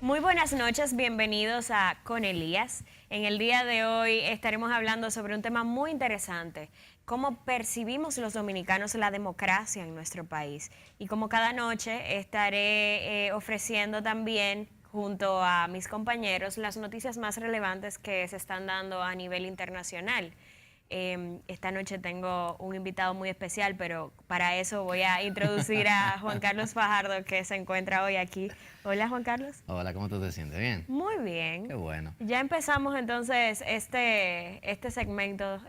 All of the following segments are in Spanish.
Muy buenas noches, bienvenidos a Con Elías. En el día de hoy estaremos hablando sobre un tema muy interesante, cómo percibimos los dominicanos la democracia en nuestro país. Y como cada noche estaré ofreciendo también, junto a mis compañeros, las noticias más relevantes que se están dando a nivel internacional. Esta noche tengo un invitado muy especial, pero para eso voy a introducir a Juan Carlos Fajardo, que se encuentra hoy aquí. Hola, Juan Carlos. Hola, ¿cómo tú te sientes? ¿Bien? Muy bien. Qué bueno. Ya empezamos entonces este segmento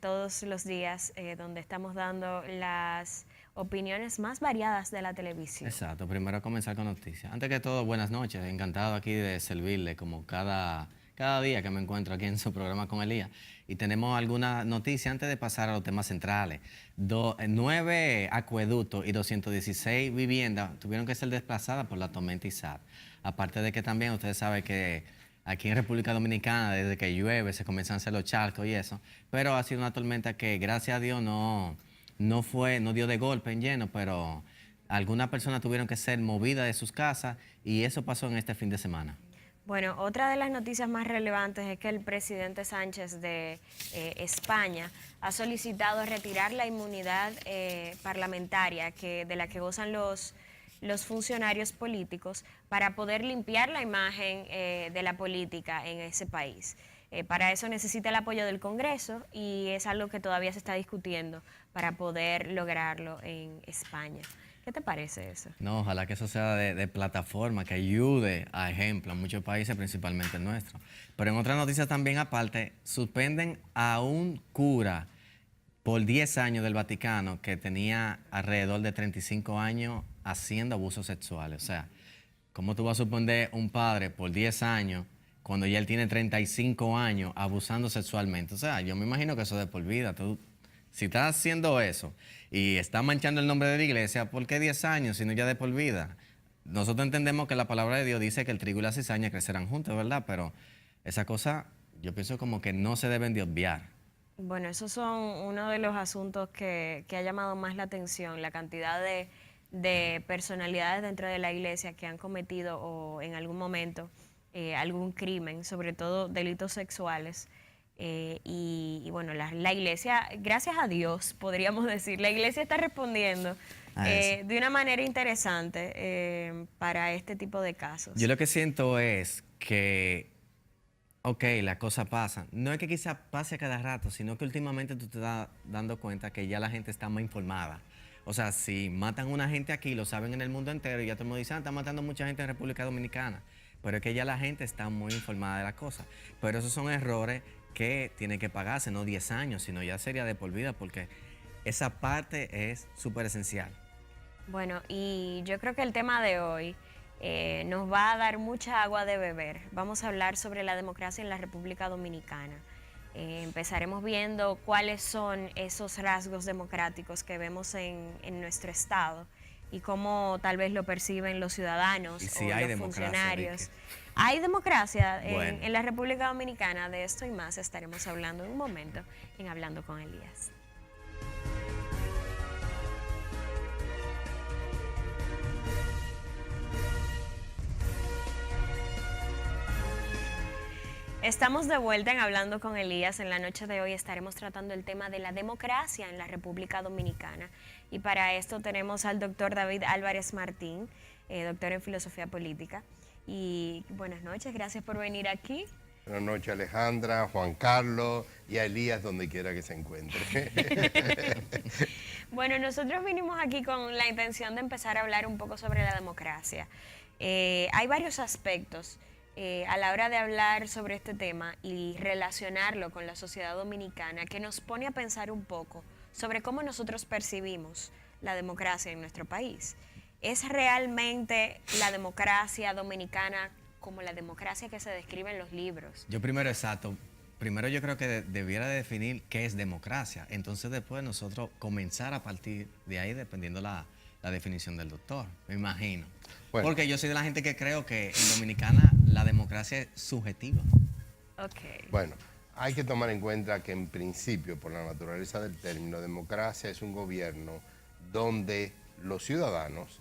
todos los días, donde estamos dando las opiniones más variadas de la televisión. Exacto, primero comenzar con noticias. Antes que todo, buenas noches. Encantado aquí de servirle como cada día que me encuentro aquí en su programa con Elías. Y tenemos alguna noticia antes de pasar a los temas centrales. 9 acueductos y 216 viviendas tuvieron que ser desplazadas por la tormenta Isaac. Aparte de que también ustedes saben que aquí en República Dominicana, desde que llueve, se comienzan a hacer los charcos y eso. Pero ha sido una tormenta que, gracias a Dios, no dio de golpe en lleno, pero algunas personas tuvieron que ser movidas de sus casas y eso pasó en este fin de semana. Bueno, otra de las noticias más relevantes es que el presidente Sánchez de España ha solicitado retirar la inmunidad parlamentaria de la que gozan los funcionarios políticos para poder limpiar la imagen de la política en ese país. Para eso necesita el apoyo del Congreso y es algo que todavía se está discutiendo para poder lograrlo en España. ¿Qué te parece eso? No, ojalá que eso sea de plataforma, que ayude a ejemplo a muchos países, principalmente el nuestro. Pero en otras noticias también aparte, suspenden a un cura por 10 años del Vaticano que tenía alrededor de 35 años haciendo abusos sexuales. O sea, ¿cómo tú vas a suspender un padre por 10 años cuando ya él tiene 35 años abusando sexualmente? O sea, yo me imagino que eso es de por vida. Si estás haciendo eso y estás manchando el nombre de la iglesia, ¿por qué 10 años, sino ya de por vida? Nosotros entendemos que la palabra de Dios dice que el trigo y la cizaña crecerán juntos, ¿verdad? Pero esa cosa, yo pienso como que no se deben de obviar. Bueno, esos son uno de los asuntos que ha llamado más la atención, la cantidad de personalidades dentro de la iglesia que han cometido o en algún momento algún crimen, sobre todo delitos sexuales. Bueno, la iglesia, gracias a Dios, podríamos decir, la iglesia está respondiendo de una manera interesante para este tipo de casos. Yo lo que siento es que, ok, las cosas pasan. No es que quizá pase cada rato, sino que últimamente tú te estás dando cuenta que ya la gente está más informada. O sea, si matan a una gente aquí, lo saben en el mundo entero y ya todo el mundo dice, están matando mucha gente en República Dominicana. Pero es que ya la gente está muy informada de las cosas. Pero esos son errores que tienen que pagarse, no 10 años, sino ya sería de por vida, porque esa parte es súper esencial. Bueno, y yo creo que el tema de hoy nos va a dar mucha agua de beber. Vamos a hablar sobre la democracia en la República Dominicana. Empezaremos viendo cuáles son esos rasgos democráticos que vemos en nuestro estado y cómo tal vez lo perciben los ciudadanos y si o hay los funcionarios. ¿Hay democracia en la República Dominicana? De esto y más estaremos hablando en un momento en Hablando con Elías. Estamos de vuelta en Hablando con Elías. En la noche de hoy estaremos tratando el tema de la democracia en la República Dominicana. Y para esto tenemos al doctor David Álvarez Martín, doctor en Filosofía Política. Y buenas noches, gracias por venir aquí. Buenas noches, Alejandra, Juan Carlos y a Elías, donde quiera que se encuentre. Bueno, nosotros vinimos aquí con la intención de empezar a hablar un poco sobre la democracia. Hay varios aspectos a la hora de hablar sobre este tema y relacionarlo con la sociedad dominicana que nos pone a pensar un poco sobre cómo nosotros percibimos la democracia en nuestro país. ¿Es realmente la democracia dominicana como la democracia que se describe en los libros? Yo primero yo creo que debiera de definir qué es democracia. Entonces después nosotros comenzar a partir de ahí dependiendo la definición del doctor, me imagino. Bueno. Porque yo soy de la gente que creo que en Dominicana la democracia es subjetiva. Okay. Bueno, hay que tomar en cuenta que en principio, por la naturaleza del término, democracia es un gobierno donde los ciudadanos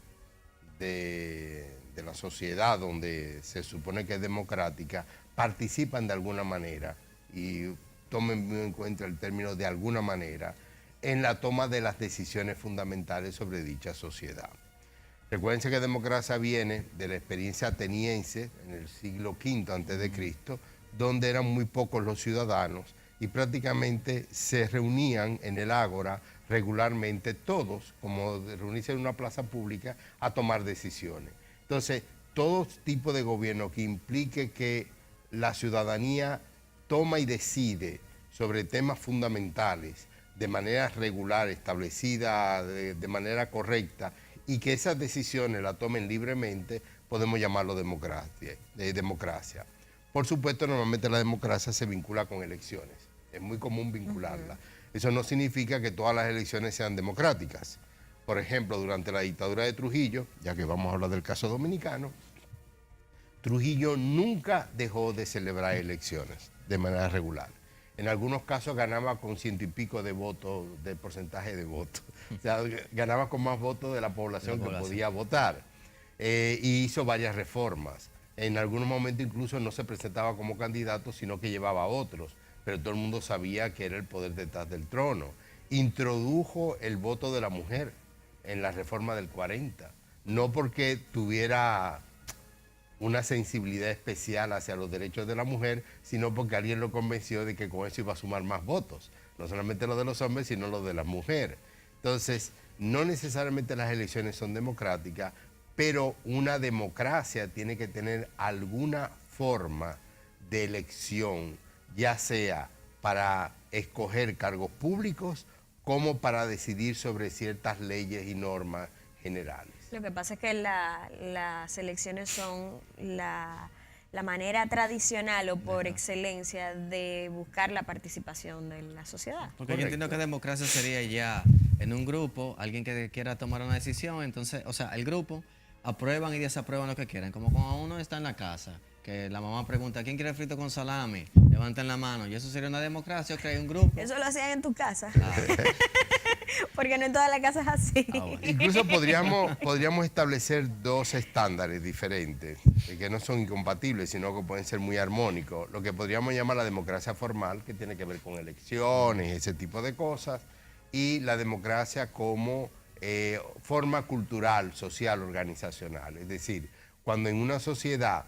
de de la sociedad donde se supone que es democrática participan de alguna manera, y tomen en cuenta el término de alguna manera, en la toma de las decisiones fundamentales sobre dicha sociedad. Recuerden que democracia viene de la experiencia ateniense en el siglo V a.C., donde eran muy pocos los ciudadanos y prácticamente se reunían en el ágora regularmente todos, como de reunirse en una plaza pública, a tomar decisiones. Entonces, todo tipo de gobierno que implique que la ciudadanía toma y decide sobre temas fundamentales de manera regular, establecida de manera correcta, y que esas decisiones las tomen libremente, podemos llamarlo democracia. Por supuesto, normalmente la democracia se vincula con elecciones. Es muy común vincularla. Eso no significa que todas las elecciones sean democráticas. Por ejemplo, durante la dictadura de Trujillo, ya que vamos a hablar del caso dominicano, Trujillo nunca dejó de celebrar elecciones de manera regular. En algunos casos ganaba con 100 y pico de votos, de porcentaje de votos. O sea, ganaba con más votos de la población que podía votar. Y hizo varias reformas. En algunos momentos incluso no se presentaba como candidato, sino que llevaba a otros. Pero todo el mundo sabía que era el poder detrás del trono. Introdujo el voto de la mujer en la reforma del 40. No porque tuviera una sensibilidad especial hacia los derechos de la mujer, sino porque alguien lo convenció de que con eso iba a sumar más votos. No solamente los de los hombres, sino los de la mujer. Entonces, no necesariamente las elecciones son democráticas, pero una democracia tiene que tener alguna forma de elección, ya sea para escoger cargos públicos como para decidir sobre ciertas leyes y normas generales. Lo que pasa es que las elecciones son la manera tradicional o por excelencia de buscar la participación de la sociedad. Porque yo entiendo que democracia sería ya en un grupo, alguien que quiera tomar una decisión, entonces, o sea, el grupo aprueban y desaprueban lo que quieran, como cuando uno está en la casa, que la mamá pregunta, ¿quién quiere frito con salami? Levanten la mano, y eso sería una democracia, que hay un grupo. Eso lo hacían en tu casa. Claro. Porque no en todas las casas es así. Bueno. Incluso podríamos establecer dos estándares diferentes, que no son incompatibles, sino que pueden ser muy armónicos. Lo que podríamos llamar la democracia formal, que tiene que ver con elecciones, ese tipo de cosas, y la democracia como forma cultural, social, organizacional. Es decir, cuando en una sociedad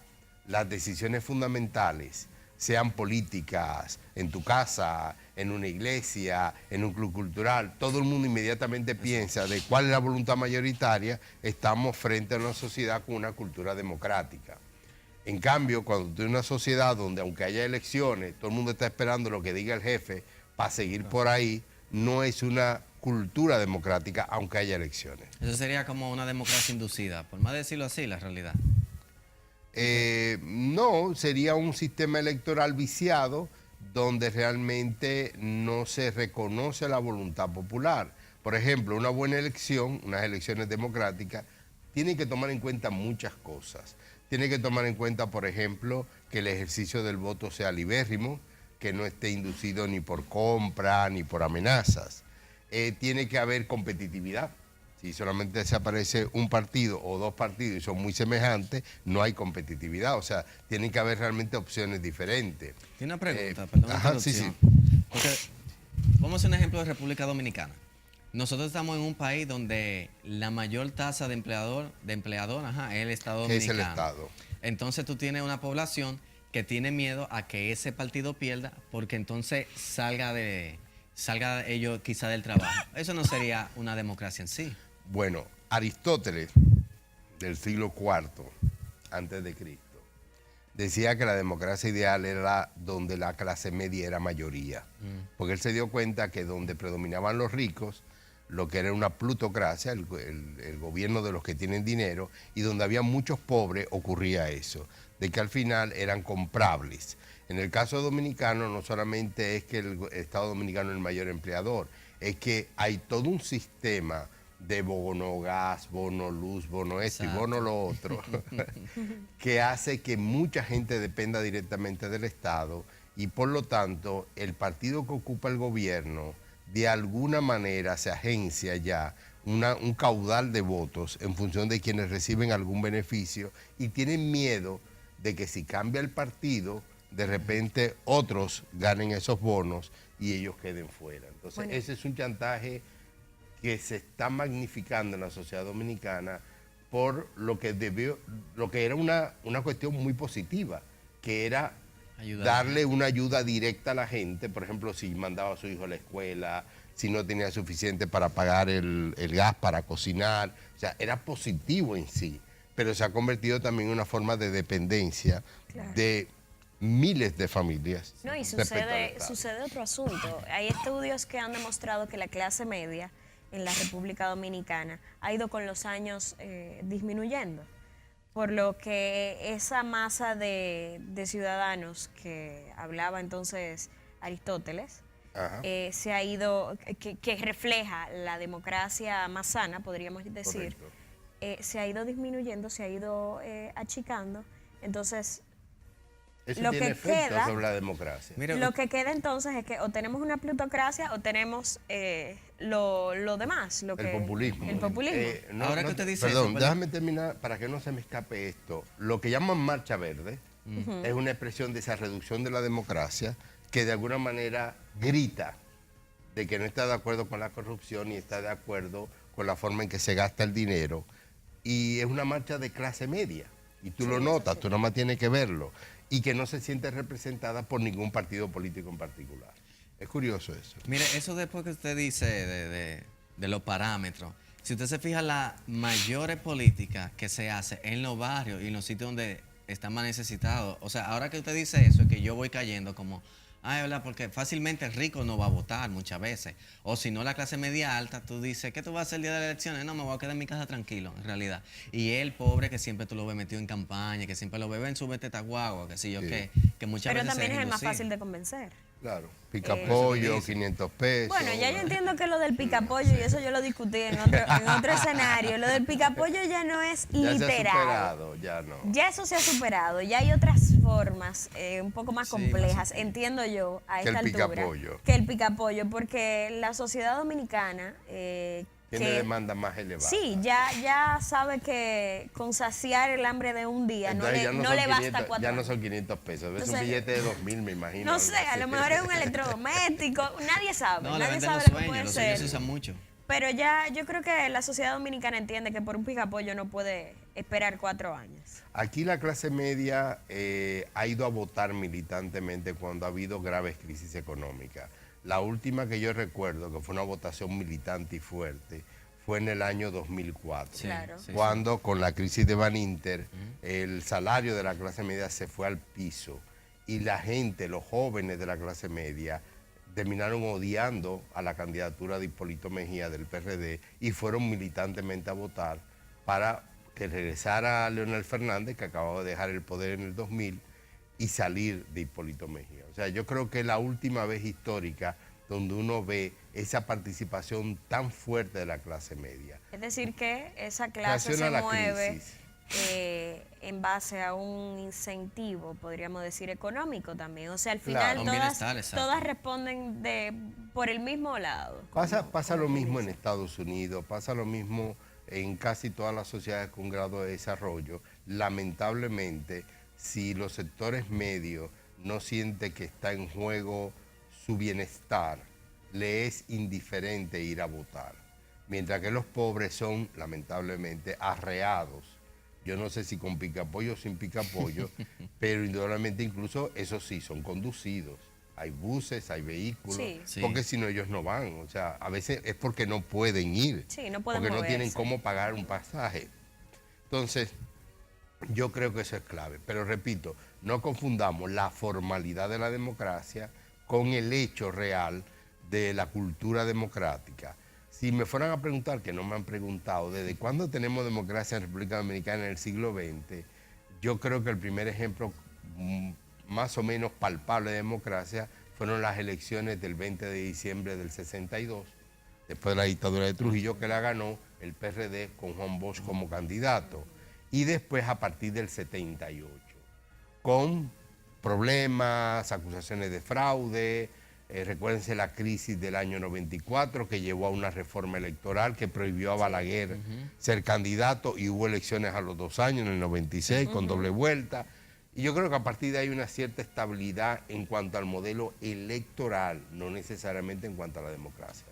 las decisiones fundamentales sean políticas, en tu casa, en una iglesia, en un club cultural, todo el mundo inmediatamente piensa de cuál es la voluntad mayoritaria, estamos frente a una sociedad con una cultura democrática. En cambio, cuando tú tienes una sociedad donde aunque haya elecciones, todo el mundo está esperando lo que diga el jefe para seguir por ahí, no es una cultura democrática aunque haya elecciones. Eso sería como una democracia inducida, por más decirlo así, la realidad. No, sería un sistema electoral viciado donde realmente no se reconoce la voluntad popular. Por ejemplo, una buena elección, unas elecciones democráticas, tiene que tomar en cuenta muchas cosas. Tiene que tomar en cuenta, por ejemplo, que el ejercicio del voto sea libérrimo, que no esté inducido ni por compra ni por amenazas. Tiene que haber competitividad. Si solamente se aparece un partido o dos partidos y son muy semejantes, no hay competitividad. O sea, tienen que haber realmente opciones diferentes. Tiene una pregunta, perdón. Ajá, sí, sí. Porque, vamos a hacer un ejemplo de República Dominicana. Nosotros estamos en un país donde la mayor tasa de empleador es el Estado dominicano. Es el Estado. Entonces tú tienes una población que tiene miedo a que ese partido pierda porque entonces salga ellos quizá del trabajo. Eso no sería una democracia en sí. Bueno, Aristóteles, del siglo IV antes de Cristo, decía que la democracia ideal era donde la clase media era mayoría, porque él se dio cuenta que donde predominaban los ricos, lo que era una plutocracia, el gobierno de los que tienen dinero, y donde había muchos pobres ocurría eso, de que al final eran comprables. En el caso dominicano no solamente es que el Estado dominicano es el mayor empleador, es que hay todo un sistema de bono gas, bono luz, bono esto y bono lo otro, que hace que mucha gente dependa directamente del Estado y por lo tanto el partido que ocupa el gobierno de alguna manera se agencia ya un caudal de votos en función de quienes reciben algún beneficio y tienen miedo de que si cambia el partido, de repente otros ganen esos bonos y ellos queden fuera. Entonces, Bueno. ese es un chantaje que se está magnificando en la sociedad dominicana por lo que era una cuestión muy positiva, que era darle una ayuda directa a la gente, por ejemplo, si mandaba a su hijo a la escuela, si no tenía suficiente para pagar el gas para cocinar, o sea, era positivo en sí, pero se ha convertido también en una forma de dependencia de miles de familias. No, y respecto al Estado. sucede otro asunto. Hay estudios que han demostrado que la clase media en la República Dominicana ha ido con los años disminuyendo, por lo que esa masa de ciudadanos que hablaba entonces Aristóteles, se ha ido, que refleja la democracia más sana, podríamos decir, se ha ido disminuyendo, se ha ido achicando. Entonces, Eso lo tiene que efecto queda, sobre la democracia. Mira, lo que queda entonces es que o tenemos una plutocracia o tenemos lo demás, El populismo. El populismo. Ahora que usted dice perdón, eso, déjame terminar para que no se me escape esto. Lo que llaman marcha verde es una expresión de esa reducción de la democracia que de alguna manera grita de que no está de acuerdo con la corrupción y está de acuerdo con la forma en que se gasta el dinero. Y es una marcha de clase media. Y tú lo notas, tú nomás tienes que verlo. Y que no se siente representada por ningún partido político en particular. Es curioso eso. Mire, eso después que usted dice de los parámetros, si usted se fija, las mayores políticas que se hacen en los barrios y en los sitios donde están más necesitados, o sea, ahora que usted dice eso, es que yo voy cayendo como, ay, ¿verdad? Porque fácilmente el rico no va a votar muchas veces. O si no, la clase media alta, tú dices, ¿qué tú vas a hacer el día de las elecciones? No, me voy a quedar en mi casa tranquilo, en realidad. Y el pobre que siempre tú lo ves metido en campaña, que siempre lo ves en su vete guagua, que sí yo, que muchas Pero veces también es el más inducido. fácil de convencer. Claro. Picapollo, dice. 500 pesos. Bueno, ya yo entiendo que lo del picapollo, y eso yo lo discutí en otro escenario, lo del picapollo ya no es Ya literal. se ha superado, ya no. Ya eso se ha superado, ya hay otras formas un poco más Sí, complejas, entiendo yo, a Que esta el altura, picapollo. que el picapollo, porque la sociedad dominicana Tiene demanda más elevada. sí, ya sabe que con saciar el hambre de un día Entonces ya no son le basta 500, 4 ya no años. son 500 pesos, es un Entonces, billete de 2.000, me imagino. No algo sé, a así. lo mejor es un electrodoméstico, nadie sabe, No, la nadie venden sabe los lo que sueños, puede los sueños ser. se usan mucho. Pero ya yo creo que la sociedad dominicana entiende que por un picapollo no puede esperar 4 años. Aquí la clase media ha ido a votar militantemente cuando ha habido graves crisis económicas. La última que yo recuerdo, que fue una votación militante y fuerte, fue en el año 2004, Sí, Claro. sí, cuando con la crisis de Baninter el salario de la clase media se fue al piso y la gente, los jóvenes de la clase media, terminaron odiando a la candidatura de Hipólito Mejía del PRD y fueron militantemente a votar para que regresara Leonel Fernández, que acababa de dejar el poder en el 2000, y salir de Hipólito Mejía. O sea, yo creo que es la última vez histórica donde uno ve esa participación tan fuerte de la clase media. Es decir, que esa clase Reacciona se a la mueve crisis. en base a un incentivo, podríamos decir, económico también. O sea, al Claro. final Un todas, bienestar, exacto. todas responden por el mismo lado. Pasa lo mismo en Estados Unidos, pasa lo mismo en casi todas las sociedades con grado de desarrollo. Lamentablemente, si los sectores medios no sienten que está en juego su bienestar, le es indiferente ir a votar. Mientras que los pobres son, lamentablemente, arreados. Yo no sé si con picapollo o sin picapollo, pero indudablemente incluso, eso sí, son conducidos. Hay buses, hay vehículos, Sí. Sí. porque si no ellos no van. O sea, a veces es porque no pueden ir, Sí, no pueden porque no tienen moverse. cómo pagar un pasaje. Entonces, yo creo que eso es clave. Pero repito, no confundamos la formalidad de la democracia con el hecho real de la cultura democrática. Si me fueran a preguntar, que no me han preguntado, ¿desde cuándo tenemos democracia en República Dominicana en el siglo XX? Yo creo que el primer ejemplo más o menos palpable de democracia fueron las elecciones del 20 de diciembre del 62, después de la dictadura de Trujillo, que la ganó el PRD con Juan Bosch como candidato, y después a partir del 78, con problemas, acusaciones de fraude, Recuérdense la crisis del año 94 que llevó a una reforma electoral que prohibió a Balaguer ser candidato y hubo elecciones a los 2 años, en el 96, con doble vuelta. Y yo creo que a partir de ahí hay una cierta estabilidad en cuanto al modelo electoral, no necesariamente en cuanto a la democracia.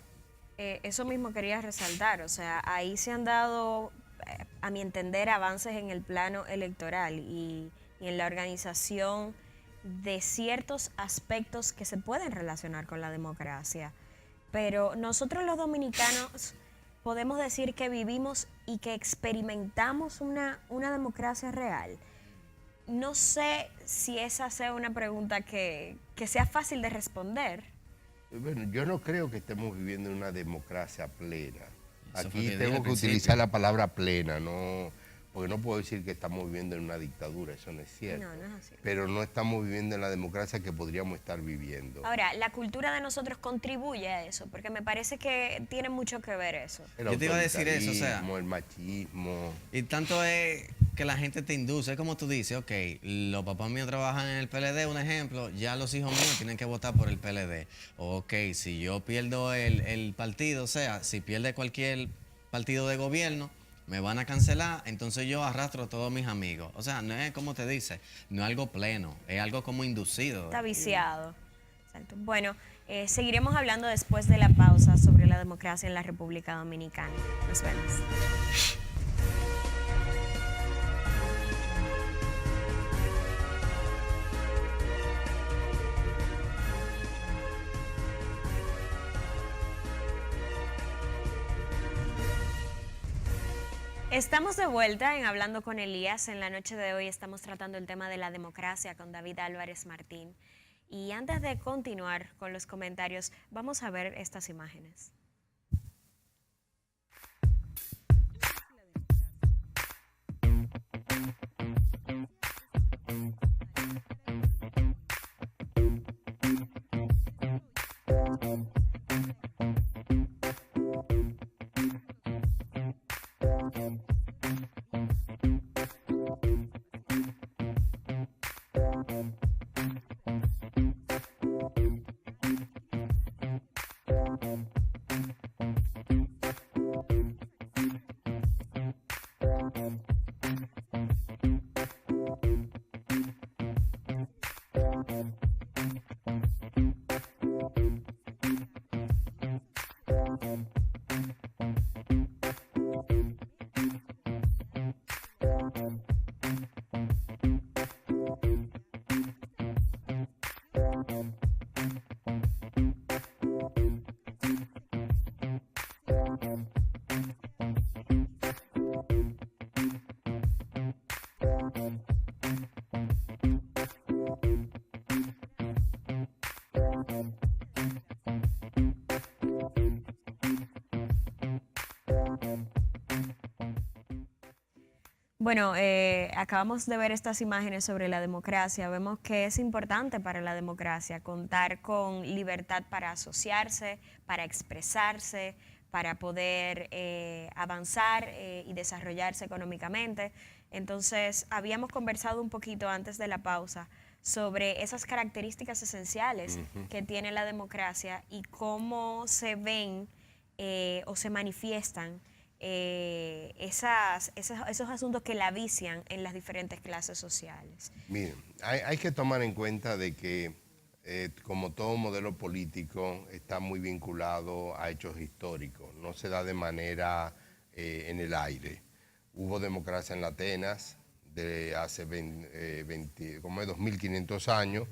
Eso mismo quería resaltar, o sea, ahí se han dado, a mi entender, avances en el plano electoral y en la organización de ciertos aspectos que se pueden relacionar con la democracia. Pero nosotros los dominicanos podemos decir que vivimos y que experimentamos una democracia real. No sé si esa sea una pregunta que sea fácil de responder. Bueno, yo no creo que estemos viviendo en una democracia plena. Eso fue Aquí que dije tengo al que principio. utilizar la palabra plena, no, porque no puedo decir que estamos viviendo en una dictadura, eso no es cierto. No, no es así. Pero no estamos viviendo en la democracia que podríamos estar viviendo. Ahora, la cultura de nosotros contribuye a eso, porque me parece que tiene mucho que ver eso. El Yo te iba a decir eso, o sea, autoritarismo, el machismo. Y tanto es que la gente te induce, es como tú dices, ok, los papás míos trabajan en el PLD, un ejemplo, ya los hijos míos tienen que votar por el PLD. Ok, si yo pierdo el partido, o sea, si pierde cualquier partido de gobierno, me van a cancelar, entonces yo arrastro a todos mis amigos. O sea, no es como te dice, no es algo pleno, es algo como inducido. Está viciado. Exacto. Bueno, seguiremos hablando después de la pausa sobre la democracia en la República Dominicana. Nos vemos. Estamos de vuelta en Hablando con Elías. En la noche de hoy estamos tratando el tema de la democracia con David Álvarez Martín. Y antes de continuar con los comentarios, vamos a ver estas imágenes. Bueno, acabamos de ver estas imágenes sobre la democracia. Vemos que es importante para la democracia contar con libertad para asociarse, para expresarse, para poder avanzar y desarrollarse económicamente. Entonces, habíamos conversado un poquito antes de la pausa sobre esas características esenciales que tiene la democracia y cómo se ven o se manifiestan esos asuntos que la vician en las diferentes clases sociales. Miren, hay que tomar en cuenta de que como todo modelo político está muy vinculado a hechos históricos, no se da de manera en el aire. Hubo democracia en Atenas de hace 2500 años,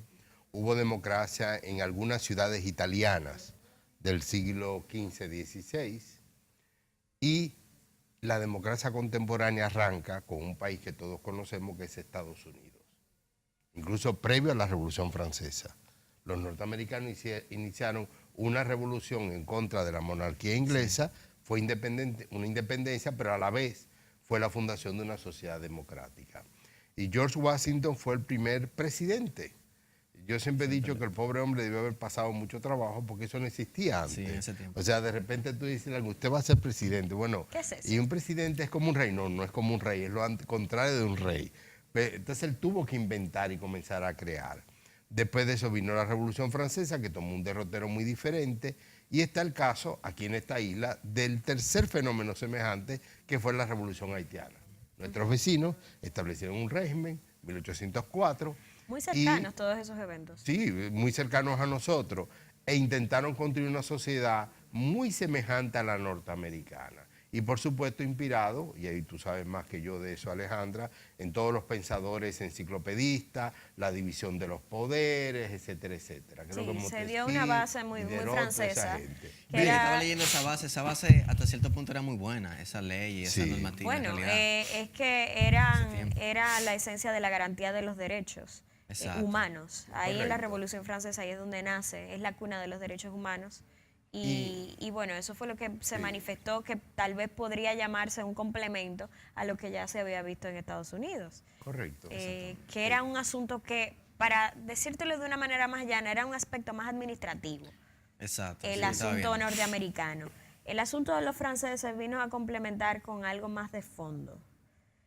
hubo democracia en algunas ciudades italianas del siglo XV-XVI y la democracia contemporánea arranca con un país que todos conocemos que es Estados Unidos, incluso previo a la Revolución Francesa. Los norteamericanos iniciaron una revolución en contra de la monarquía inglesa, fue una independencia, pero a la vez fue la fundación de una sociedad democrática. Y George Washington fue el primer presidente. Yo siempre he dicho que el pobre hombre debió haber pasado mucho trabajo porque eso no existía antes. Sí, en ese tiempo. O sea, de repente tú dices, usted va a ser presidente. Bueno, ¿Qué es eso? y un presidente es como un rey. No, no es como un rey, es lo contrario de un rey. Entonces él tuvo que inventar y comenzar a crear. Después de eso vino la Revolución Francesa, que tomó un derrotero muy diferente, y está el caso, aquí en esta isla, del tercer fenómeno semejante, que fue la Revolución Haitiana. Nuestros vecinos establecieron un régimen, 1804. Muy cercanos todos esos eventos. Sí, muy cercanos a nosotros, e intentaron construir una sociedad muy semejante a la norteamericana. Y por supuesto inspirado, y ahí tú sabes más que yo de eso, Alejandra, en todos los pensadores enciclopedistas, la división de los poderes, etcétera, etcétera. Sí, se dio una base muy francesa. Estaba leyendo esa base hasta cierto punto era muy buena, esa ley y esa normativa. Bueno, en realidad. es que era la esencia de la garantía de los derechos humanos. Ahí en la Revolución Francesa, ahí es donde nace, es la cuna de los derechos humanos. Y bueno, eso fue lo que se manifestó, que tal vez podría llamarse un complemento a lo que ya se había visto en Estados Unidos. Correcto. Que era un asunto que, para decírtelo de una manera más llana, era un aspecto más administrativo. Exacto. El asunto norteamericano. El asunto de los franceses vino a complementar con algo más de fondo.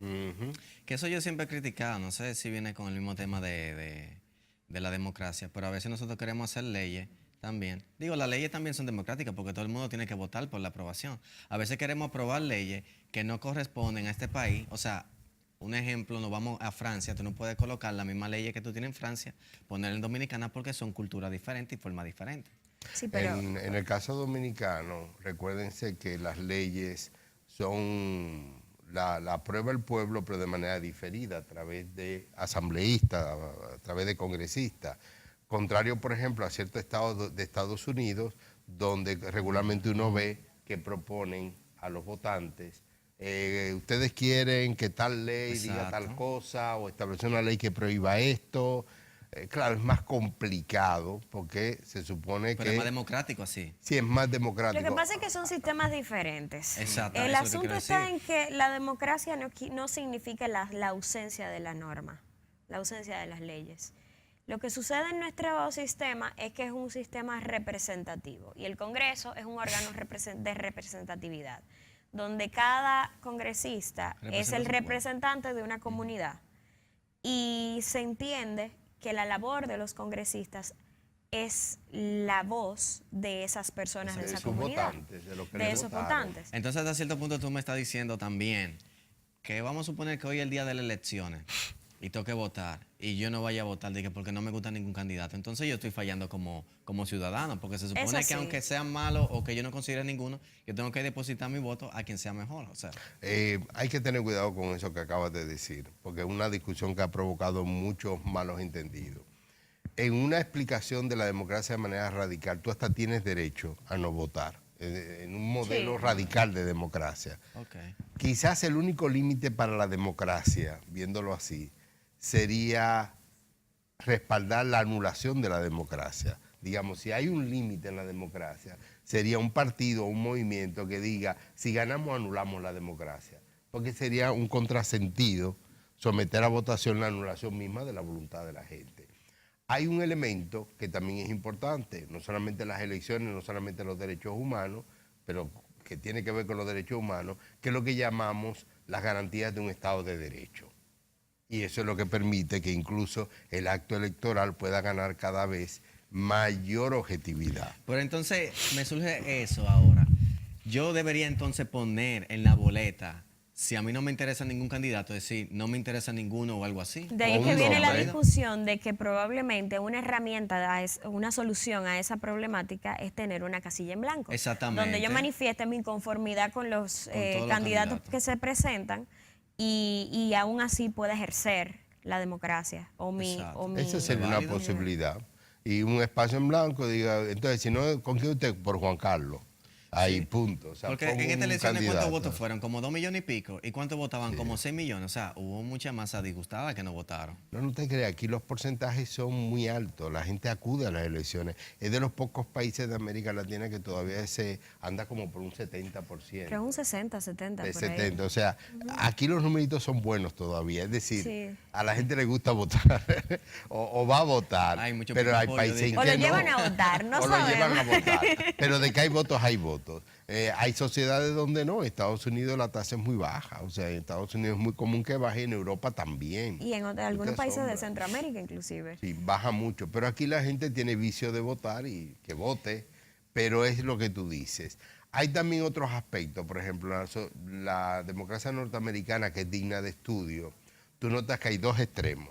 Que eso yo siempre he criticado, no sé si viene con el mismo tema de la democracia, pero a veces nosotros queremos hacer leyes también. Digo, las leyes también son democráticas porque todo el mundo tiene que votar por la aprobación. A veces queremos aprobar leyes que no corresponden a este país. O sea, un ejemplo, nos vamos a Francia, tú no puedes colocar la misma ley que tú tienes en Francia, ponerla en Dominicana porque son culturas diferentes y formas diferentes. Sí, pero En el caso dominicano, recuérdense que las leyes son la aprueba el pueblo, pero de manera diferida, a través de asambleístas, a través de congresistas. Contrario, por ejemplo, a ciertos estados de Estados Unidos, donde regularmente uno ve que proponen a los votantes, ustedes quieren que tal ley diga tal cosa, o establecer una ley que prohíba esto. Claro, es más complicado, porque se supone Pero es más democrático así. Sí, es más democrático. lo que pasa es que son sistemas diferentes. Exacto. El asunto está en que la democracia no significa la ausencia de la norma, la ausencia de las leyes. Lo que sucede en nuestro sistema es que es un sistema representativo y el Congreso es un órgano de representatividad, donde cada congresista es el representante de una comunidad y se entiende que la labor de los congresistas es la voz de esas personas, de esa comunidad, de esos votantes. Entonces, hasta cierto punto tú me estás diciendo también que vamos a suponer que hoy es el día de las elecciones y tengo que votar y yo no vaya a votar porque no me gusta ningún candidato. Entonces yo estoy fallando como ciudadano, porque se supone que aunque sean malos o que yo no considere ninguno, yo tengo que depositar mi voto a quien sea mejor. O sea. Hay que tener cuidado con eso que acabas de decir, porque es una discusión que ha provocado muchos malos entendidos. En una explicación de la democracia de manera radical, tú hasta tienes derecho a no votar, en un modelo radical de democracia. Quizás el único límite para la democracia, viéndolo así, sería respaldar la anulación de la democracia. Digamos, si hay un límite en la democracia, sería un partido o un movimiento que diga, si ganamos, anulamos la democracia. Porque sería un contrasentido someter a votación la anulación misma de la voluntad de la gente. Hay un elemento que también es importante, no solamente las elecciones, no solamente los derechos humanos, pero que tiene que ver con los derechos humanos, que es lo que llamamos las garantías de un Estado de Derecho. Y eso es lo que permite que incluso el acto electoral pueda ganar cada vez mayor objetividad. Pero entonces me surge eso ahora. Yo debería entonces poner en la boleta, si a mí no me interesa ningún candidato, decir, no me interesa ninguno o algo así. De ahí que viene la discusión de que probablemente una herramienta, una solución a esa problemática es tener una casilla en blanco. Exactamente. Donde yo manifieste mi conformidad con los candidatos que se presentan y aún así pueda ejercer la democracia o mi... Esa sería una posibilidad. Y un espacio en blanco, diga, entonces, si no, ¿con quién usted? Por Juan Carlos. Ahí, punto. O sea, porque en estas elecciones, ¿cuántos votos fueron? Como 2 millones y pico. ¿Y cuántos votaban? Como 6 millones. O sea, hubo mucha masa disgustada que no votaron. No te creas, aquí los porcentajes son muy altos. La gente acude a las elecciones. Es de los pocos países de América Latina que todavía se anda como por un 70%. Creo que un 60, 70. De 70. O sea, aquí los numeritos son buenos todavía. Es decir, a la gente le gusta votar o va a votar. Pero hay países en que o lo llevan a votar, no o sabemos. lo llevan a votar. Pero de que hay votos, hay votos. votos. Hay sociedades donde no, en Estados Unidos la tasa es muy baja, o sea, en Estados Unidos es muy común que baje, en Europa también. Y en algunos Usted países de asombra. Centroamérica inclusive. Sí, baja mucho, pero aquí la gente tiene vicio de votar y que vote, pero es lo que tú dices. Hay también otros aspectos, por ejemplo, la democracia norteamericana, que es digna de estudio. Tú notas que hay dos extremos.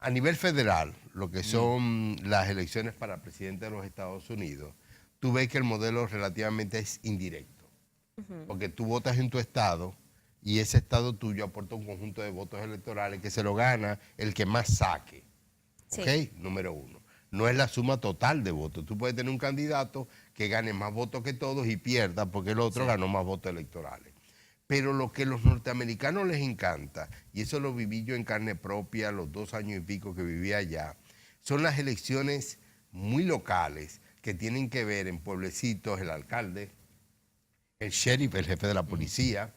A nivel federal, lo que son las elecciones para presidente de los Estados Unidos, tú ves que el modelo relativamente es indirecto, porque tú votas en tu estado y ese estado tuyo aporta un conjunto de votos electorales que se lo gana el que más saque. Sí. ¿Ok? Número uno. No es la suma total de votos. Tú puedes tener un candidato que gane más votos que todos y pierda porque el otro ganó más votos electorales. Pero lo que a los norteamericanos les encanta, y eso lo viví yo en carne propia los 2 años y pico que vivía allá, son las elecciones muy locales que tienen que ver en pueblecitos el alcalde, el sheriff, el jefe de la policía,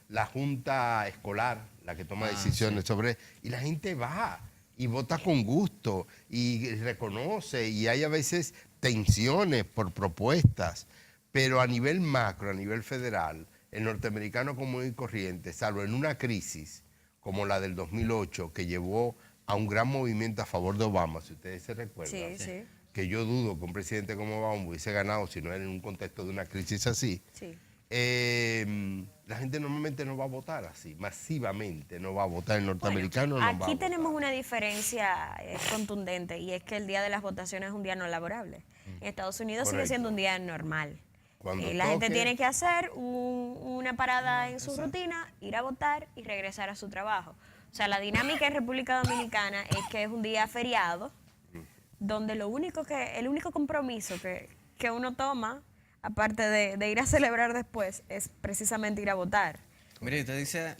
la junta escolar, la que toma decisiones sobre... Y la gente va y vota con gusto y reconoce, y hay a veces tensiones por propuestas, pero a nivel macro, a nivel federal, el norteamericano común y corriente, salvo en una crisis como la del 2008, que llevó a un gran movimiento a favor de Obama, si ustedes se recuerdan, Sí. que yo dudo que un presidente como Obama hubiese ganado si no era en un contexto de una crisis así. Sí. La gente normalmente no va a votar así, masivamente no va a votar. El norteamericano no va a votar. Aquí tenemos una diferencia contundente, y es que el día de las votaciones es un día no laborable. En Estados Unidos sigue Correcto. siendo un día normal. Cuando La gente toque- tiene que hacer una parada en su rutina, ir a votar y regresar a su trabajo. O sea, la dinámica en República Dominicana es que es un día feriado, donde el único compromiso que uno toma, aparte de ir a celebrar después, es precisamente ir a votar. Mire, usted dice,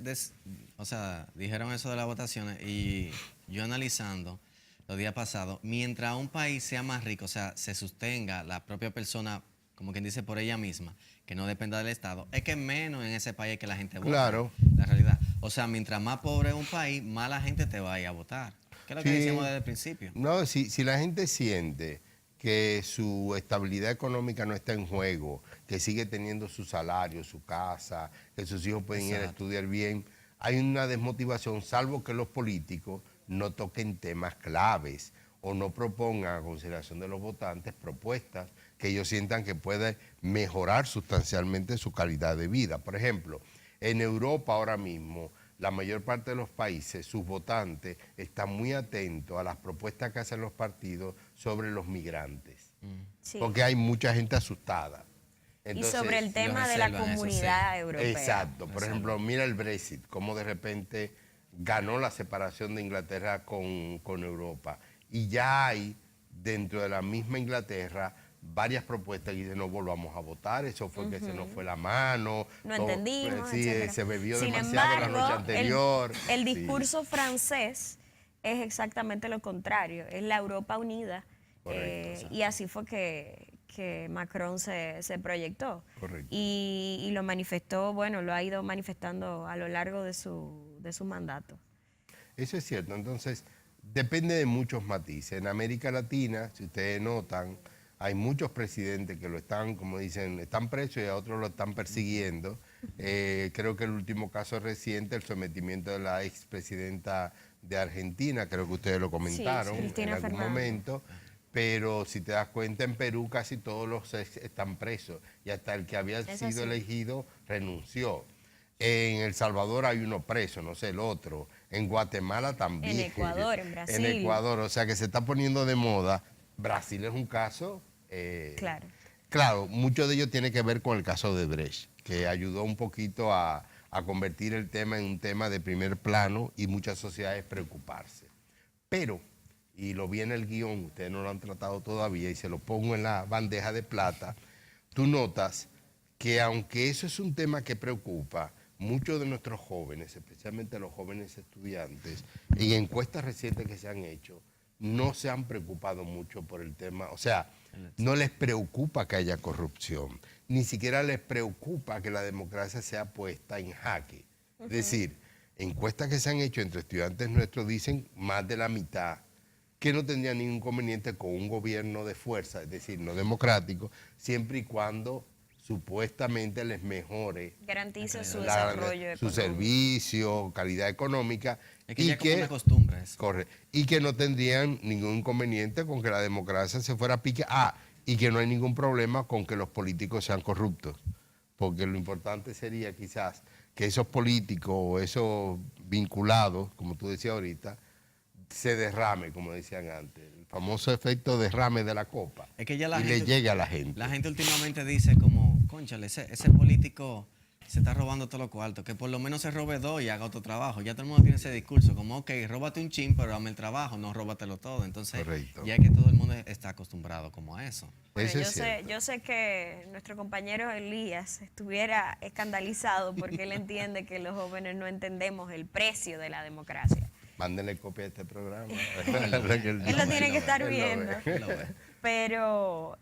o sea, dijeron eso de las votaciones y yo analizando los días pasados, mientras un país sea más rico, o sea, se sostenga la propia persona, como quien dice, por ella misma, que no dependa del Estado, es que menos en ese país que la gente vota. Claro. La realidad. O sea, mientras más pobre es un país, más la gente te va a ir a votar. ¿Qué es lo que Sí. decíamos desde el principio? No, si la gente siente que su estabilidad económica no está en juego, que sigue teniendo su salario, su casa, que sus hijos pueden ir a Exacto. estudiar bien, hay una desmotivación, salvo que los políticos no toquen temas claves o no propongan a consideración de los votantes propuestas que ellos sientan que pueden mejorar sustancialmente su calidad de vida. Por ejemplo, en Europa ahora mismo, la mayor parte de los países, sus votantes están muy atentos a las propuestas que hacen los partidos sobre los migrantes, Sí. porque hay mucha gente asustada. Y sobre el tema de la reservan, eso comunidad sí. europea. Exacto. Por ejemplo, mira el Brexit, cómo de repente ganó la separación de Inglaterra con Europa. Y ya hay dentro de la misma Inglaterra varias propuestas que dicen no volvamos a votar, eso fue que se nos fue la mano. No todo- entendimos, sí, etcétera. se bebió Sin demasiado la noche embargo, anterior. el Sí, discurso francés es exactamente lo contrario, es la Europa unida. Correcto, Y así fue que Macron se proyectó. Correcto. Y lo manifestó, bueno, lo ha ido manifestando a lo largo de su mandato. Eso es cierto. Entonces, depende de muchos matices. En América Latina, si ustedes notan, hay muchos presidentes que lo están, como dicen, están presos y a otros lo están persiguiendo. Creo que el último caso reciente, el sometimiento de la expresidenta de Argentina, creo que ustedes lo comentaron en Cristina algún Fernández. momento. Pero si te das cuenta, en Perú casi todos los ex están presos y hasta el que había Es sido así. elegido renunció. En El Salvador hay uno preso, no sé, el otro. En Guatemala también. En Ecuador, en Brasil. En Ecuador, o sea que se está poniendo de moda. Brasil es un caso. Claro. Claro, mucho de ello tiene que ver con el caso de Brecht, que ayudó un poquito a convertir el tema en un tema de primer plano y muchas sociedades preocuparse. Pero, y lo vi en el guión, ustedes no lo han tratado todavía y se lo pongo en la bandeja de plata, tú notas que aunque eso es un tema que preocupa, muchos de nuestros jóvenes, especialmente los jóvenes estudiantes, en encuestas recientes que se han hecho, no se han preocupado mucho por el tema, o sea, no les preocupa que haya corrupción, ni siquiera les preocupa que la democracia sea puesta en jaque. Es decir, encuestas que se han hecho entre estudiantes nuestros dicen más de la mitad que no tendrían ningún inconveniente con un gobierno de fuerza, es decir, no democrático, siempre y cuando supuestamente les mejore Garantiza su la- desarrollo su económico. servicio, calidad económica. Es que ya es como una costumbre eso. Y que no tendrían ningún inconveniente con que la democracia se fuera a pique. Y que no hay ningún problema con que los políticos sean corruptos. Porque lo importante sería quizás que esos políticos o esos vinculados, como tú decías ahorita, se derrame, como decían antes. El famoso efecto derrame de la copa. Es que ya la y gente, le llegue a la gente. La gente últimamente dice como, cónchale, ese político se está robando todos los cuartos, que por lo menos se robe dos y haga otro trabajo. Ya todo el mundo tiene ese discurso, como, ok, róbate un chin, pero dame el trabajo, no róbatelo todo. Entonces, Correcto. ya es que todo el mundo está acostumbrado como a eso. Bueno, Eso es cierto. yo sé que nuestro compañero Elías estuviera escandalizado porque él entiende que los jóvenes no entendemos el precio de la democracia. Mándenle copia de este programa. Él lo tiene que estar Él lo viendo. ve. Lo ve. Pero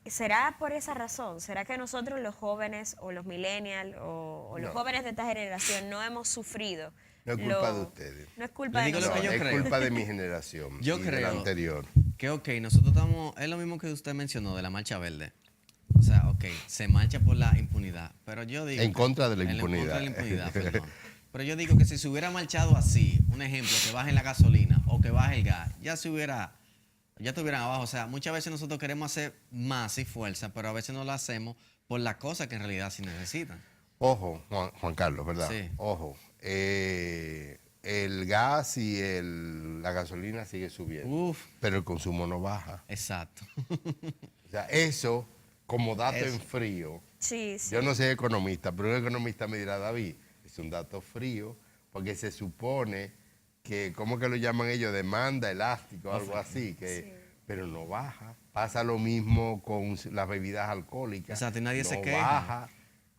¿será por esa razón? ¿Será que nosotros los jóvenes o los millennials o los No. jóvenes de esta generación no hemos sufrido? No es culpa de ustedes. No es culpa Le de digo lo que nosotros. yo es creo. culpa de mi generación Yo y de la creo anterior. Que ok, nosotros estamos, es lo mismo que usted mencionó de la marcha verde. O sea, ok, se marcha por la impunidad, pero yo digo... En contra de la en impunidad. contra de la impunidad, perdón. Pero yo digo que si se hubiera marchado así, un ejemplo, que bajen la gasolina o que baje el gas, ya estuvieran abajo. O sea, muchas veces nosotros queremos hacer más y fuerza, pero a veces no lo hacemos por las cosas que en realidad sí necesitan. Ojo, Juan Carlos, ¿verdad? Sí. Ojo. El gas y la gasolina sigue subiendo, Uf, pero el consumo no baja. exacto. O sea, eso, como dato Eso. en frío, Sí, sí. yo no soy economista, pero un economista me dirá, David, es un dato frío, porque se supone que, ¿cómo que lo llaman ellos? Demanda elástica o algo así, pero no baja. Pasa lo mismo con las bebidas alcohólicas. Exacto, y nadie se no queja. baja.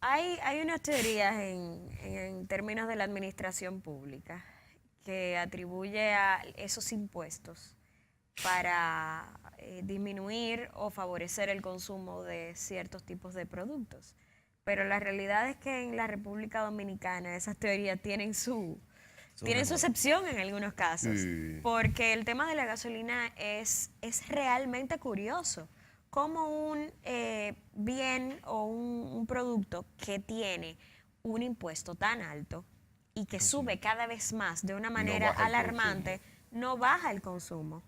Hay unas teorías en términos de la administración pública que atribuye a esos impuestos para disminuir o favorecer el consumo de ciertos tipos de productos. Pero la realidad es que en la República Dominicana esas teorías tienen su excepción en algunos casos. Sí. Porque el tema de la gasolina es realmente curioso. Como un bien o un producto que tiene un impuesto tan alto y que sube cada vez más de una manera baja el alarmante, no baja el consumo.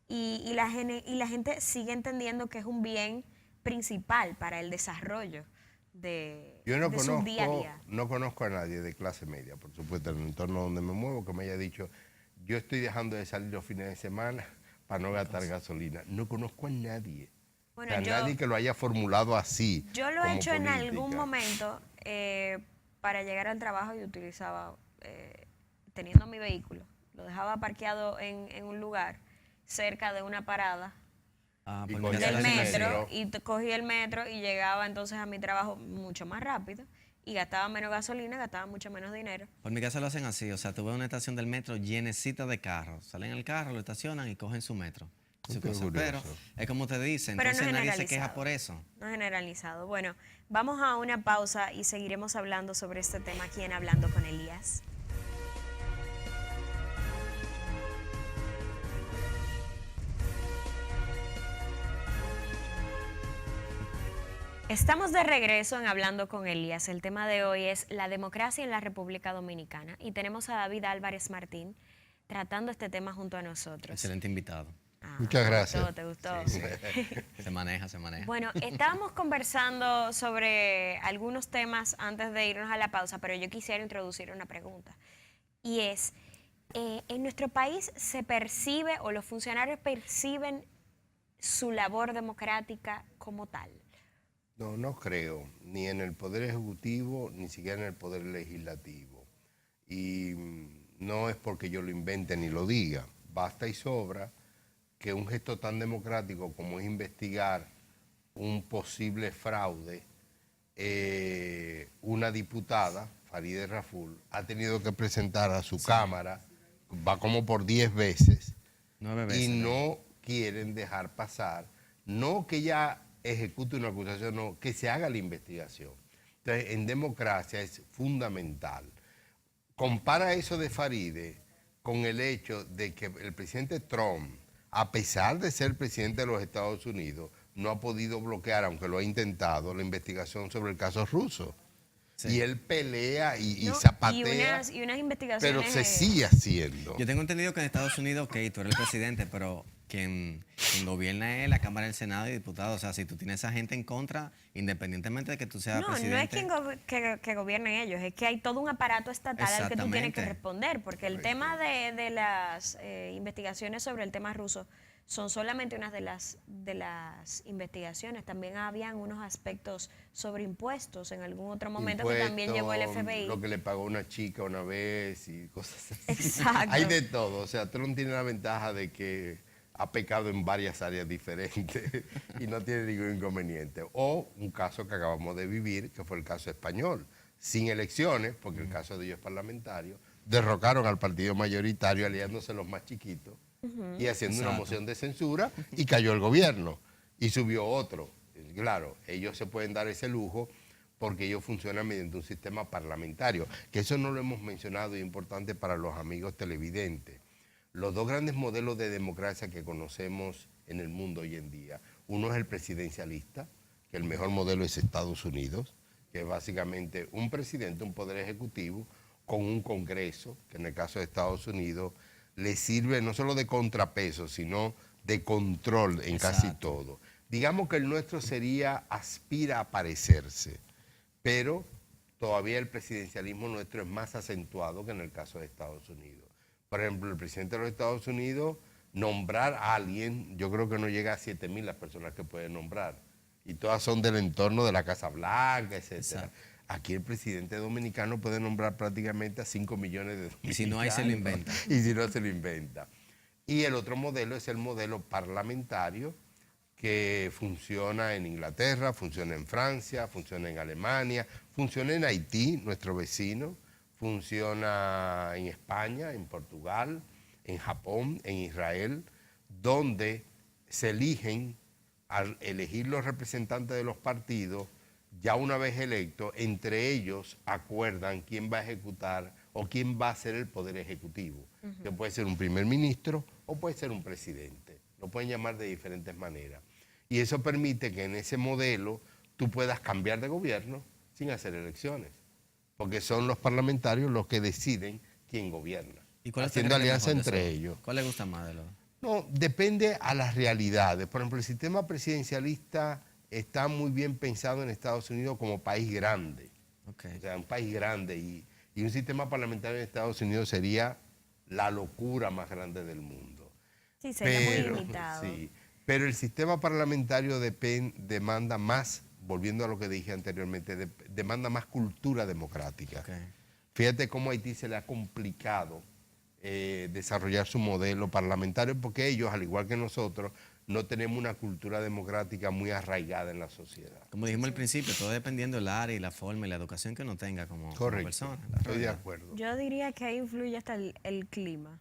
Y la gente sigue entendiendo que es un bien principal para el desarrollo de su día a día. No conozco a nadie de clase media, por supuesto, en el entorno donde me muevo, que me haya dicho, yo estoy dejando de salir los fines de semana para no gastar gasolina. No conozco a nadie. Bueno, O sea, nadie que lo haya formulado así. Yo lo he como hecho en política. algún momento para llegar al trabajo. Yo utilizaba, teniendo mi vehículo, lo dejaba parqueado en un lugar cerca de una parada Ah, Y por cogía mi casa del el la hacen así. metro metro. y cogía el metro y llegaba entonces a mi trabajo mucho más rápido y gastaba menos gasolina, gastaba mucho menos dinero. Por mi casa lo hacen así, o sea, tú ves una estación del metro llenecita de carros. Salen el carro, lo estacionan y cogen su metro. Su Qué cosa. curioso. Pero es como te dicen, Pero no entonces nadie se generalizado. queja por eso. No generalizado. Bueno, vamos a una pausa y seguiremos hablando sobre este tema aquí en Hablando con Elías. Estamos de regreso en Hablando con Elías. El tema de hoy es la democracia en la República Dominicana y tenemos a David Álvarez Martín tratando este tema junto a nosotros. Excelente invitado. Ah, Muchas gracias. ¿Te gustó? Sí, sí. Se maneja, se maneja. Bueno, estábamos conversando sobre algunos temas antes de irnos a la pausa, pero yo quisiera introducir una pregunta. Y es, ¿en nuestro país se percibe o los funcionarios perciben su labor democrática como tal? No, no creo, ni en el Poder Ejecutivo, ni siquiera en el Poder Legislativo. Y no es porque yo lo invente ni lo diga. Basta y sobra que un gesto tan democrático como es investigar un posible fraude, una diputada, Farideh Raful, ha tenido que presentar a su Cámara, va como por 10 veces, 9 veces. y no quieren dejar pasar, no que ella ejecute una acusación, no, que se haga la investigación. Entonces, en democracia es fundamental. Compara eso de Farideh con el hecho de que el presidente Trump a pesar de ser presidente de los Estados Unidos, no ha podido bloquear, aunque lo ha intentado, la investigación sobre el caso ruso. Sí. Y él pelea y No, zapatea, y unas investigaciones. pero se sigue haciendo. Yo tengo entendido que en Estados Unidos, ok, tú eres el presidente, pero quien gobierna es la Cámara del Senado y diputados. O sea, si tú tienes a gente en contra, independientemente de que tú seas No, presidente. no es que gobiernen ellos, es que hay todo un aparato estatal al que tú tienes que Exactamente. responder, porque el tema de las investigaciones sobre el tema ruso son solamente unas de las investigaciones. También habían unos aspectos sobre impuestos en algún otro momento que también llevó el Impuestos, FBI. lo que le pagó una chica una vez y cosas así. Exacto. Hay de todo. O sea, Trump tiene la ventaja de que ha pecado en varias áreas diferentes y no tiene ningún inconveniente. O un caso que acabamos de vivir, que fue el caso español, sin elecciones, porque el caso de ellos es parlamentario, derrocaron al partido mayoritario aliándose los más chiquitos y haciendo una Exacto. moción de censura y cayó el gobierno y subió otro. Claro, ellos se pueden dar ese lujo porque ellos funcionan mediante un sistema parlamentario, que eso no lo hemos mencionado y es importante para los amigos televidentes. Los dos grandes modelos de democracia que conocemos en el mundo hoy en día, uno es el presidencialista, que el mejor modelo es Estados Unidos, que es básicamente un presidente, un poder ejecutivo, con un Congreso, que en el caso de Estados Unidos le sirve no solo de contrapeso, sino de control en casi Exacto. todo. Digamos que el nuestro aspira a parecerse, pero todavía el presidencialismo nuestro es más acentuado que en el caso de Estados Unidos. Por ejemplo, el presidente de los Estados Unidos, nombrar a alguien, yo creo que no llega a 7,000 las personas que puede nombrar. Y todas son del entorno de la Casa Blanca, etc. Exacto. Aquí el presidente dominicano puede nombrar prácticamente a 5 millones de dominicanos. Y si no hay, se lo inventa. Y si no, se lo inventa. Y el otro modelo es el modelo parlamentario, que funciona en Inglaterra, funciona en Francia, funciona en Alemania, funciona en Haití, nuestro vecino, funciona en España, en Portugal, en Japón, en Israel, donde se eligen, al elegir los representantes de los partidos, ya una vez electos, entre ellos acuerdan quién va a ejecutar o quién va a ser el poder ejecutivo, que puede ser un primer ministro o puede ser un presidente. Lo pueden llamar de diferentes maneras. Y eso permite que en ese modelo tú puedas cambiar de gobierno sin hacer elecciones, porque son los parlamentarios los que deciden quién gobierna, ¿Y cuál haciendo estaría alianza mejor de entre eso? ellos. ¿Cuál le gusta más de los? No, depende a las realidades. Por ejemplo, el sistema presidencialista está muy bien pensado en Estados Unidos como país grande. Ok. O sea, un país grande y un sistema parlamentario en Estados Unidos sería la locura más grande del mundo. Sí, sería muy limitado. Sí, pero el sistema parlamentario demanda más, volviendo a lo que dije anteriormente, demanda más cultura democrática. Ok. Fíjate cómo a Haití se le ha complicado desarrollar su modelo parlamentario porque ellos, al igual que nosotros, no tenemos una cultura democrática muy arraigada en la sociedad. Como dijimos al principio, todo dependiendo del área y la forma y la educación que uno tenga como Correcto, persona. la estoy de realidad. acuerdo. Yo diría que ahí influye hasta el clima.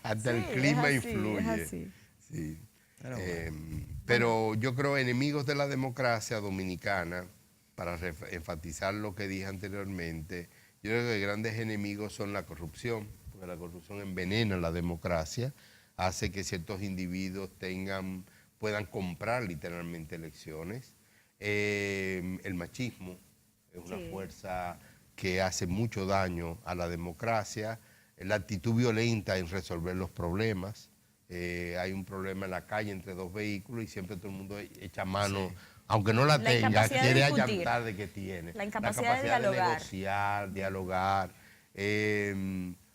Hasta el Sí, clima es así, influye. es así. Sí. Pero bueno. Pero yo creo enemigos de la democracia dominicana, para enfatizar lo que dije anteriormente, yo creo que grandes enemigos son la corrupción, porque la corrupción envenena la democracia, hace que ciertos individuos puedan comprar literalmente elecciones. El machismo es una Sí. fuerza que hace mucho daño a la democracia, la actitud violenta en resolver los problemas. Hay un problema en la calle entre dos vehículos y siempre todo el mundo echa mano, aunque no la La tenga, incapacidad de quiere discutir. allantar de que tiene. La incapacidad de dialogar. Negociar, dialogar.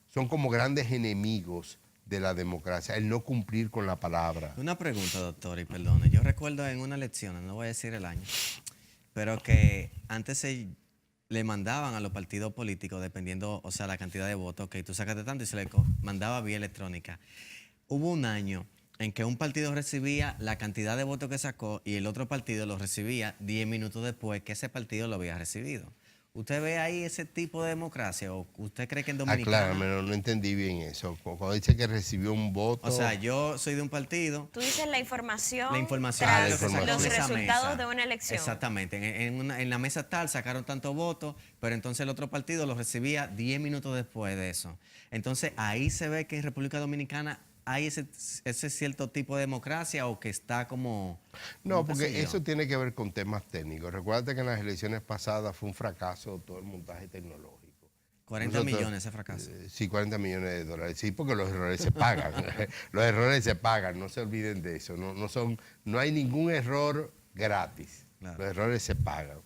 Son como grandes enemigos de la democracia, el no cumplir con la palabra. Una pregunta, doctor, y perdone. Yo recuerdo en una lección, no voy a decir el año, pero que antes le mandaban a los partidos políticos, dependiendo, o sea, la cantidad de votos, que tú sacaste tanto y se le mandaba vía electrónica. Hubo un año en que un partido recibía la cantidad de votos que sacó y el otro partido lo recibía 10 minutos después que ese partido lo había recibido. ¿Usted ve ahí ese tipo de democracia o usted cree que en Dominicana? Aclárame, no entendí bien eso. Cuando dice que recibió un voto... O sea, yo soy de un partido. Tú dices la información La información tras de lo que sacó los en esa resultados mesa. de una elección. Exactamente. En la mesa tal sacaron tantos votos, pero entonces el otro partido los recibía 10 minutos después de eso. Entonces ahí se ve que en República Dominicana hay ese cierto tipo de democracia o que está como... No, como qué sé porque yo. eso tiene que ver con temas técnicos. Recuerda que en las elecciones pasadas fue un fracaso todo el montaje tecnológico. 40 millones ese fracaso. Sí, 40 millones de dólares. Sí, porque los errores se pagan. Los errores se pagan, no se olviden de eso. No hay ningún error gratis. Claro. Los errores se pagan.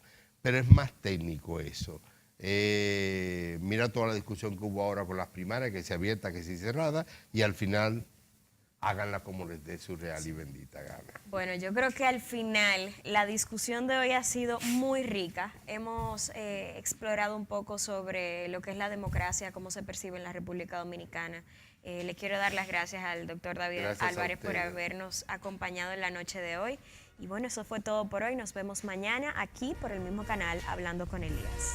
Pero es más técnico eso. Mira toda la discusión que hubo ahora con las primarias, que se abierta, que se cerrada, y al final háganla como les dé su real y bendita gana. Bueno, yo creo que al final la discusión de hoy ha sido muy rica. Hemos explorado un poco sobre lo que es la democracia, cómo se percibe en la República Dominicana. Le quiero dar las gracias al doctor David Gracias a Álvarez por ustedes. habernos acompañado en la noche de hoy. Y bueno, eso fue todo por hoy. Nos vemos mañana aquí por el mismo canal, Hablando con Elías.